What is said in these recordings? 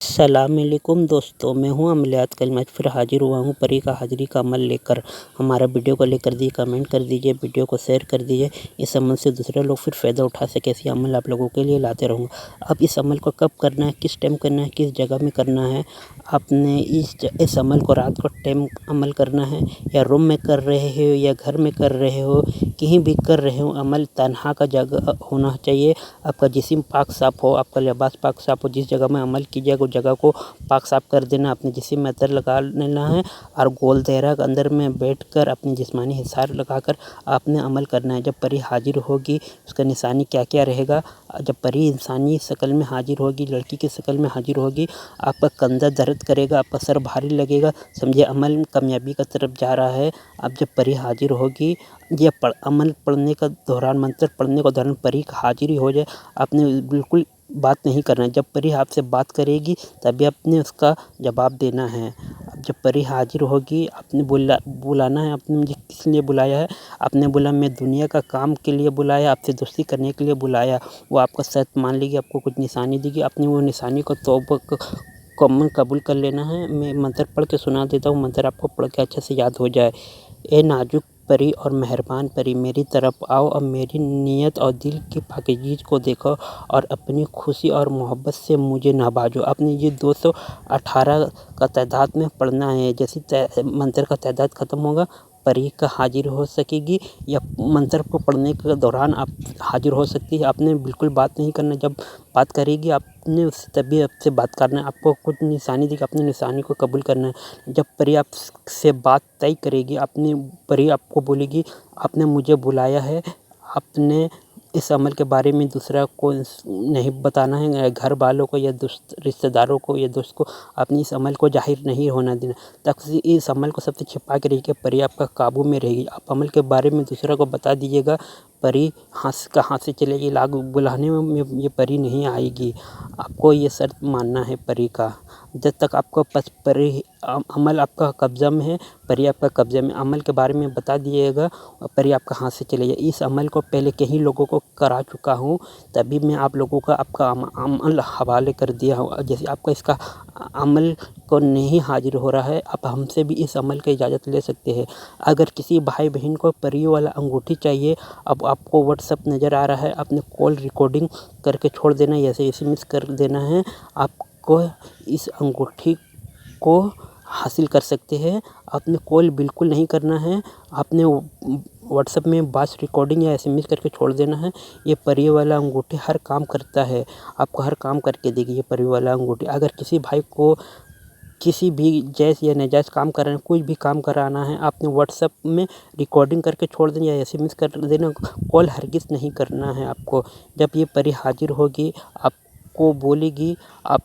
السلام علیکم دوستوں، میں ہوں عملیات کلمات پھر حاضر ہوا ہوں پری کا حاضری کا عمل لے کر۔ ہمارا ویڈیو کو لے کر کمنٹ کر دیجئے، ویڈیو کو شیئر کر دیجئے، اس عمل سے دوسرے لوگ پھر فائدہ اٹھا سکے۔ ایسی عمل آپ لوگوں کے لیے لاتے رہوں گا۔ اب اس عمل کو کب کرنا ہے، کس ٹائم کرنا ہے، کس جگہ میں کرنا ہے، آپ نے اس عمل کو رات کو ٹائم عمل کرنا ہے، یا روم میں کر رہے ہو یا گھر میں کر رہے ہو، کہیں بھی کر رہے ہو، عمل تنہا کا جگہ ہونا چاہیے۔ آپ کا جسم پاک صاف ہو، آپ کا لباس پاک صاف ہو، جس جگہ میں عمل کیجیے اس جگہ کو پاک صاف کر دینا، اپنے جسم میں عطر لگا لینا ہے، اور گول دائرہ کے اندر میں بیٹھ کر اپنے جسمانی حصار لگا کر آپ نے عمل کرنا ہے۔ جب پری حاضر ہوگی اس کا نشانی کیا کیا رہے گا؟ جب پری انسانی شکل میں حاضر ہوگی، لڑکی کی شکل میں حاضر ہوگی، آپ کا کندھا درد کرے گا، آپ کا سر بھاری لگے گا، سمجھے عمل کامیابی کی طرف جا رہا ہے۔ اب جب پری حاضر ہوگی، یہ عمل پڑھنے کا دوران، منتر پڑھنے کا دوران پری حاضری ہو جائے، آپ نے بالکل بات نہیں کرنا ہے۔ جب پری آپ سے بات کرے گی تبھی آپ نے اس کا جواب دینا ہے۔ اب جب پری حاضر ہوگی، آپ نے بلانا ہے، آپ نے مجھے کس لیے بلایا ہے؟ آپ نے بولا میں دنیا کا کام کے لیے بلایا، آپ سے دوستی کرنے کے لیے بلایا۔ وہ آپ کا شرط مان لے گی، آپ کو کچھ نشانی دے گی، آپ نے وہ نشانی کو قبول کر لینا ہے۔ میں منتر پڑھ کے سنا دیتا ہوں، منتر آپ کو پڑھ کے اچھے سے یاد ہو جائے۔ اے نازک پری اور مہربان پری، میری طرف آؤ اور میری نیت اور دل کی پاکیزگی کو دیکھو، اور اپنی خوشی اور محبت سے مجھے نوازو۔ آپ نے یہ 218 کا تعداد میں پڑھنا ہے۔ جیسے منتر کا تعداد ختم ہوگا، پری کا حاضر ہو سکے گی، یا منتر کو پڑھنے کے دوران آپ حاضر ہو سکتی ہے۔ آپ نے بالکل بات نہیں کرنا، جب بات کرے گی آپ نے اس سے تبھی آپ سے بات کرنا ہے۔ آپ کو کچھ نشانی دے گی، اپنی نشانی کو قبول کرنا ہے۔ جب پری آپ سے بات طے کرے گی، پری آپ کو بولے گی آپ نے مجھے بلایا ہے، آپ نے اس عمل کے بارے میں دوسرا کو نہیں بتانا ہے، گھر والوں کو یا رشتہ داروں کو یا دوست کو آپ نے اس عمل کو ظاہر نہیں ہونا دینا۔ تک اس عمل کو سب سے چھپا کے رہیے، پری آپ کا قابو میں رہے گی۔ آپ عمل کے بارے میں دوسرا کو بتا دیجیے گا، پری کہاں سے چلے گی، لاگ بلانے میں یہ پری نہیں آئے گی۔ آپ کو یہ شرط ماننا ہے پری کا۔ جب تک آپ کو عمل آپ کا قبضہ میں ہے، پری آپ کا قبضہ میں، عمل کے بارے میں بتا دیجیے گا، پری آپ کہاں سے چلے گی۔ اس عمل کو پہلے کئی لوگوں کو کرا چکا ہوں، تبھی میں آپ لوگوں کا آپ کا عمل حوالے کر دیا ہوں۔ جیسے آپ کا اس کا عمل کو نہیں حاضر ہو رہا ہے، آپ ہم سے بھی اس عمل کی اجازت لے سکتے ہیں۔ اگر کسی بھائی بہن کو پری والا انگوٹھی چاہیے، اب آپ کو واٹس ایپ نظر آ رہا ہے، آپ نے کال ریکارڈنگ کر کے چھوڑ دینا ہے، ایسے SMS کر دینا ہے، آپ کو اس انگوٹھی کو حاصل کر سکتے ہیں۔ آپ نے کال بالکل نہیں کرنا ہے، آپ نے واٹس ایپ میں وائس ریکارڈنگ یا SMS کر کے چھوڑ دینا ہے۔ یہ پری والا انگوٹھی ہر کام کرتا ہے، آپ کو ہر کام کر کے دے گی یہ پری والا انگوٹھی۔ اگر کسی بھائی کو کسی بھی جائز یا ناجائز کام کرانا ہے، کوئی بھی کام کرانا ہے، آپ نے واٹس ایپ میں ریکارڈنگ کر کے چھوڑ دینا یا SMS کر دینا، کال ہرگز نہیں کرنا ہے آپ کو۔ جب یہ پری حاضر ہوگی، آپ کو بولے گی،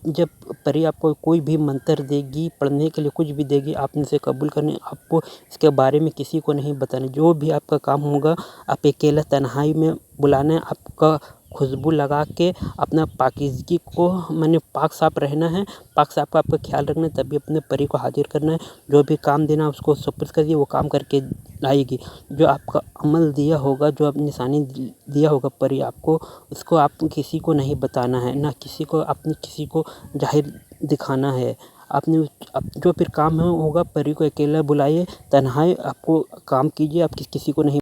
جب پری آپ کو کوئی بھی منتر دے گی، پڑھنے کے لیے کچھ بھی دے گی، آپ نے اسے قبول کرنے، آپ کو اس کے بارے میں کسی کو نہیں بتانا۔ جو بھی آپ کا کام ہوگا، آپ اکیلا تنہائی میں بلانا ہے، آپ کا خوشبو لگا کے اپنا پاکیزگی کو پاک صاف رہنا ہے، پاک صاف کا آپ کا خیال رکھنا ہے، تبھی اپنے پری کو حاضر کرنا ہے۔ جو بھی کام دینا اس کو سپرد کر دیے، وہ کام کر کے لائے گی۔ جو آپ کا عمل دیا ہوگا، جو آپ نشانی دیا ہوگا پری آپ کو، اس کو آپ کسی کو نہیں بتانا ہے، نہ کسی کو کسی کو ظاہر دکھانا ہے۔ آپ نے جو پھر کام ہوگا، پری کو اکیلا بلائیے، تنہائی آپ کو کام کیجیے، آپ کسی کو نہیں